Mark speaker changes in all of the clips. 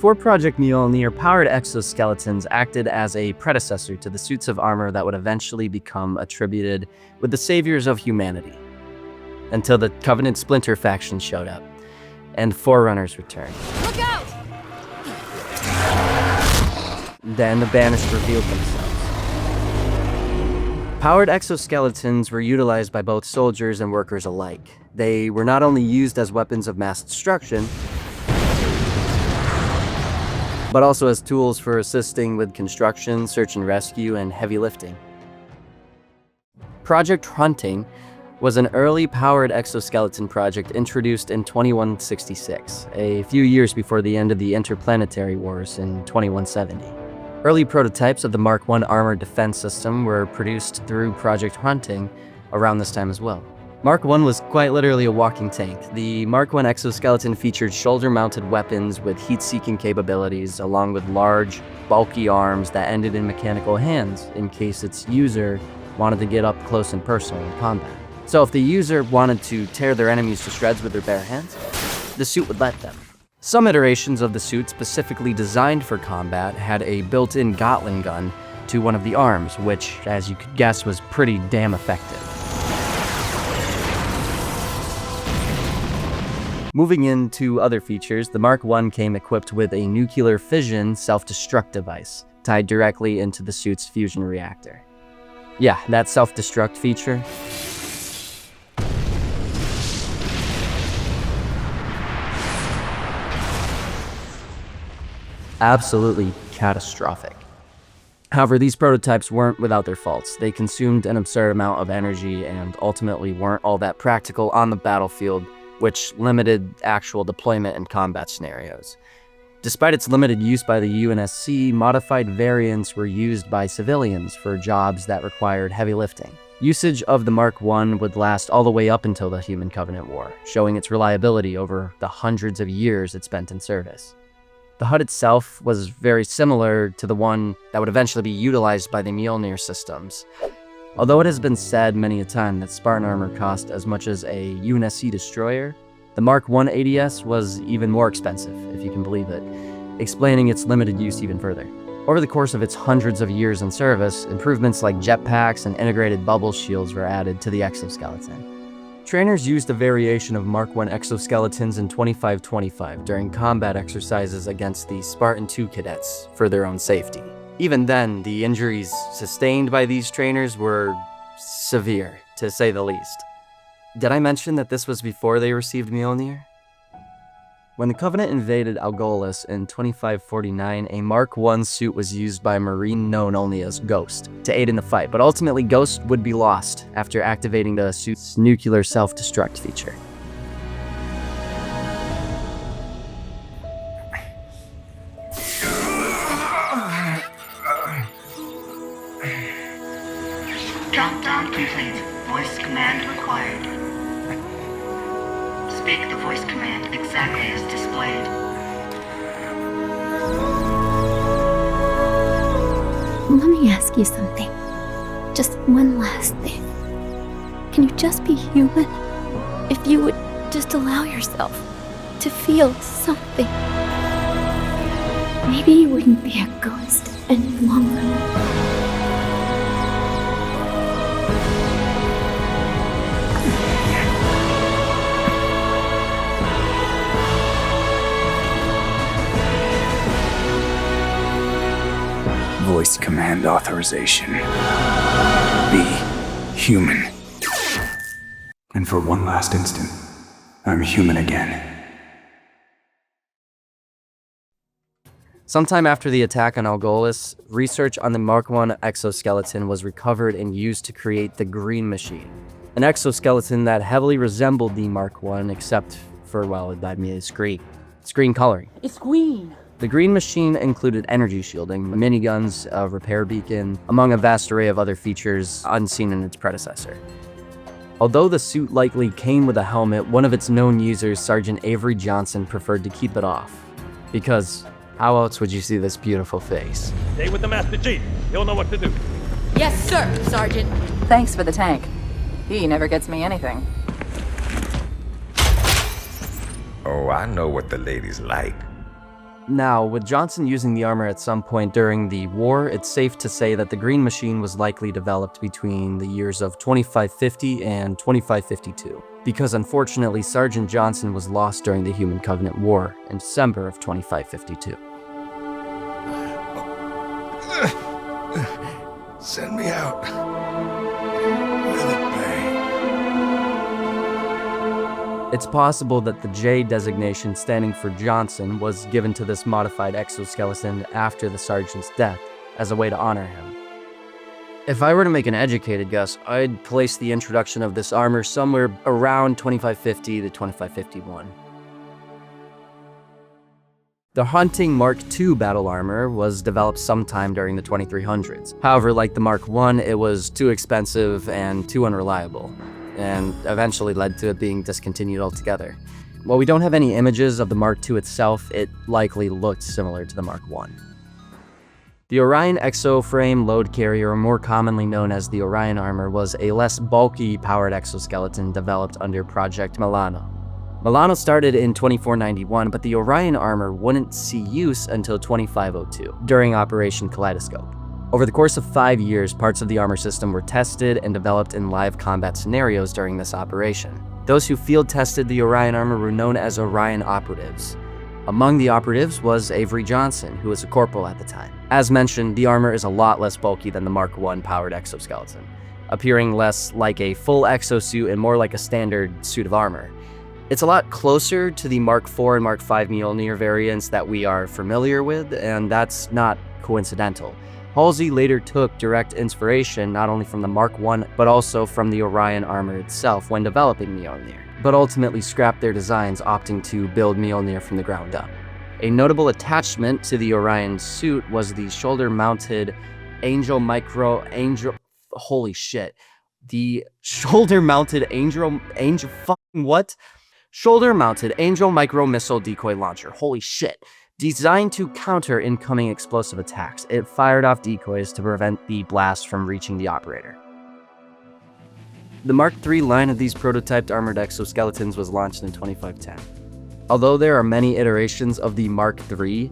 Speaker 1: Before Project Mjolnir, powered exoskeletons acted as a predecessor to the suits of armor that would eventually become attributed with the saviors of humanity, until the Covenant Splinter faction showed up, and Forerunners returned.
Speaker 2: Look out!
Speaker 1: Then the Banished revealed themselves. Powered exoskeletons were utilized by both soldiers and workers alike. They were not only used as weapons of mass destruction, but also as tools for assisting with construction, search and rescue, and heavy lifting. Project HRUNTING was an early powered exoskeleton project introduced in 2166, a few years before the end of the Interplanetary Wars in 2170. Early prototypes of the Mark I armored defense system were produced through Project HRUNTING around this time as well. Mark I was quite literally a walking tank. The Mark I exoskeleton featured shoulder-mounted weapons with heat-seeking capabilities, along with large, bulky arms that ended in mechanical hands in case its user wanted to get up close and personal in combat. So if the user wanted to tear their enemies to shreds with their bare hands, the suit would let them. Some iterations of the suit specifically designed for combat had a built-in Gatling gun to one of the arms, which, as you could guess, was pretty damn effective. Moving into other features, the Mark I came equipped with a nuclear fission self-destruct device, tied directly into the suit's fusion reactor. Yeah, that self-destruct feature. Absolutely catastrophic. However, these prototypes weren't without their faults. They consumed an absurd amount of energy and ultimately weren't all that practical on the battlefield, which limited actual deployment and combat scenarios. Despite its limited use by the UNSC, modified variants were used by civilians for jobs that required heavy lifting. Usage of the Mark I would last all the way up until the Human Covenant War, showing its reliability over the hundreds of years it spent in service. The HUD itself was very similar to the one that would eventually be utilized by the Mjolnir systems. Although it has been said many a time that Spartan armor cost as much as a UNSC destroyer, the Mark I ADS was even more expensive, if you can believe it, explaining its limited use even further. Over the course of its hundreds of years in service, improvements like jetpacks and integrated bubble shields were added to the exoskeleton. Trainers used a variation of Mark I exoskeletons in 2525 during combat exercises against the Spartan II cadets for their own safety. Even then, the injuries sustained by these trainers were severe, to say the least. Did I mention that this was before they received Mjolnir? When the Covenant invaded Algolis in 2549, a Mark I suit was used by a Marine known only as Ghost to aid in the fight, but ultimately Ghost would be lost after activating the suit's nuclear self-destruct feature.
Speaker 3: Countdown complete. Voice command required. Speak the voice command exactly as displayed.
Speaker 4: Let me ask you something. Just one last thing. Can you just be human? If you would just allow yourself to feel something. Maybe you wouldn't be a ghost any longer.
Speaker 5: Voice command authorization. Be human. And for one last instant, I'm human again.
Speaker 1: Sometime after the attack on Algolis, research on the Mark I exoskeleton was recovered and used to create the Green Machine, an exoskeleton that heavily resembled the Mark I, except for, well, I mean, it's green. It's green coloring.
Speaker 2: It's green.
Speaker 1: The Green Machine included energy shielding, miniguns, a repair beacon, among a vast array of other features unseen in its predecessor. Although the suit likely came with a helmet, one of its known users, Sergeant Avery Johnson, preferred to keep it off. Because how else would you see this beautiful face?
Speaker 6: Stay with the Master Chief. He'll know what to do.
Speaker 2: Yes, sir, Sergeant.
Speaker 7: Thanks for the tank. He never gets me anything.
Speaker 8: Oh, I know what the ladies like.
Speaker 1: Now, with Johnson using the armor at some point during the war, it's safe to say that the Green Machine was likely developed between the years of 2550 and 2552, because unfortunately Sergeant Johnson was lost during the Human Covenant War in December of 2552.
Speaker 8: Send me out. With it, bang.
Speaker 1: It's possible that the J designation standing for Johnson was given to this modified exoskeleton after the sergeant's death, as a way to honor him. If I were to make an educated guess, I'd place the introduction of this armor somewhere around 2550 to 2551. The Hunting Mark II battle armor was developed sometime during the 2300s. However, like the Mark I, it was too expensive and too unreliable, and eventually led to it being discontinued altogether. While we don't have any images of the Mark II itself, it likely looked similar to the Mark I. The Orion EXOFRAME load carrier, more commonly known as the Orion armor, was a less bulky powered exoskeleton developed under Project Milano. Milano started in 2491, but the Orion armor wouldn't see use until 2502, during Operation Kaleidoscope. Over the course of 5 years, parts of the armor system were tested and developed in live combat scenarios during this operation. Those who field tested the Orion armor were known as Orion operatives. Among the operatives was Avery Johnson, who was a corporal at the time. As mentioned, the armor is a lot less bulky than the Mark I powered exoskeleton, appearing less like a full exosuit and more like a standard suit of armor. It's a lot closer to the Mark IV and Mark V Mjolnir variants that we are familiar with, and that's not coincidental. Halsey later took direct inspiration not only from the Mark I, but also from the Orion armor itself when developing Mjolnir, but ultimately scrapped their designs, opting to build Mjolnir from the ground up. A notable attachment to the Orion suit was the shoulder-mounted holy shit. The shoulder-mounted shoulder-mounted Angel Micro Missile Decoy Launcher. Holy shit. Designed to counter incoming explosive attacks, it fired off decoys to prevent the blast from reaching the operator. The Mark III line of these prototyped armored exoskeletons was launched in 2510. Although there are many iterations of the Mark III,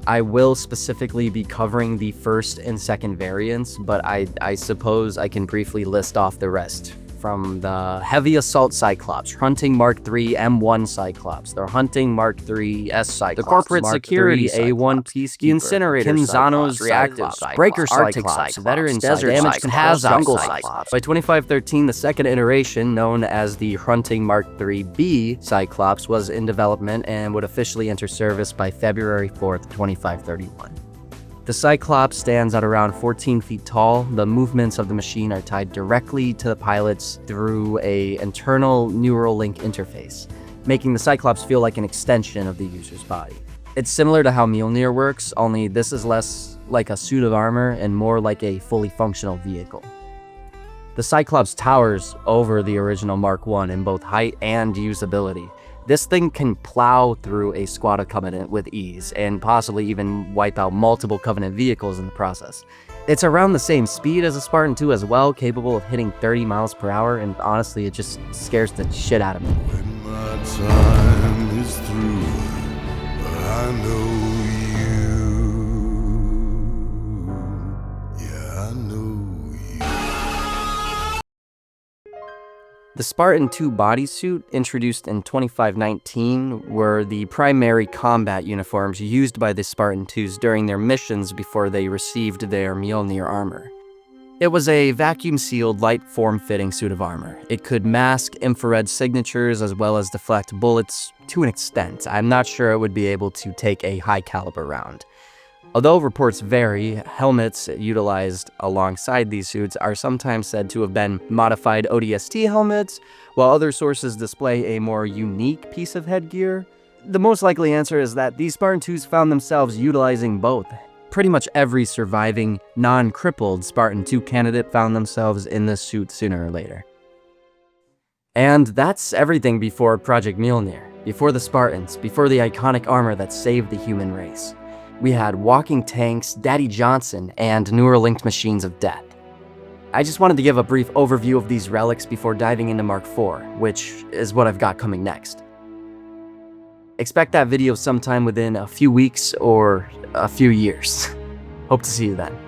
Speaker 1: I will specifically be covering the first and second variants, but I suppose I can briefly list off the rest. From the Heavy Assault Cyclops, Hunting Mark III M1 Cyclops, the Hunting Mark III S Cyclops, the Corporate
Speaker 9: Mark
Speaker 1: Security
Speaker 9: III
Speaker 1: A1
Speaker 9: Cyclops,
Speaker 1: Peacekeeper,
Speaker 9: the Incinerator
Speaker 1: Kinzano's
Speaker 9: Cyclops,
Speaker 1: Reactive
Speaker 9: Reactive
Speaker 1: Cyclops, Breaker
Speaker 9: Cyclops, Arctic
Speaker 1: Cyclops,
Speaker 9: Cyclops,
Speaker 1: Veteran
Speaker 9: Desert
Speaker 1: Damaged
Speaker 9: Cyclops,
Speaker 1: Hazard
Speaker 9: Jungle
Speaker 1: Cyclops.
Speaker 9: Cyclops.
Speaker 1: By 2513, the second iteration, known as the Hunting Mark III B Cyclops, was in development and would officially enter service by February 4th, 2531. The Cyclops stands at around 14 feet tall. The movements of the machine are tied directly to the pilots through an internal neural link interface, making the Cyclops feel like an extension of the user's body. It's similar to how Mjolnir works, only this is less like a suit of armor and more like a fully functional vehicle. The Cyclops towers over the original Mark I in both height and usability. This thing can plow through a squad of Covenant with ease, and possibly even wipe out multiple Covenant vehicles in the process. It's around the same speed as a Spartan 2 as well, capable of hitting 30 miles per hour, and honestly, it just scares the shit out of me.
Speaker 8: When my time is through, I know you. Yeah, I know you.
Speaker 1: The Spartan 2 bodysuit, introduced in 2519, were the primary combat uniforms used by the Spartan 2s during their missions before they received their Mjolnir armor. It was a vacuum-sealed, light form-fitting suit of armor. It could mask infrared signatures as well as deflect bullets to an extent. I'm not sure it would be able to take a high-caliber round. Although reports vary, helmets utilized alongside these suits are sometimes said to have been modified ODST helmets, while other sources display a more unique piece of headgear. The most likely answer is that these Spartan 2s found themselves utilizing both. Pretty much every surviving, non-crippled Spartan 2 candidate found themselves in this suit sooner or later. And that's everything before Project Mjolnir, before the Spartans, before the iconic armor that saved the human race. We had walking tanks, Daddy Johnson, and neural-linked machines of death. I just wanted to give a brief overview of these relics before diving into Mark IV, which is what I've got coming next. Expect that video sometime within a few weeks or a few years. Hope to see you then.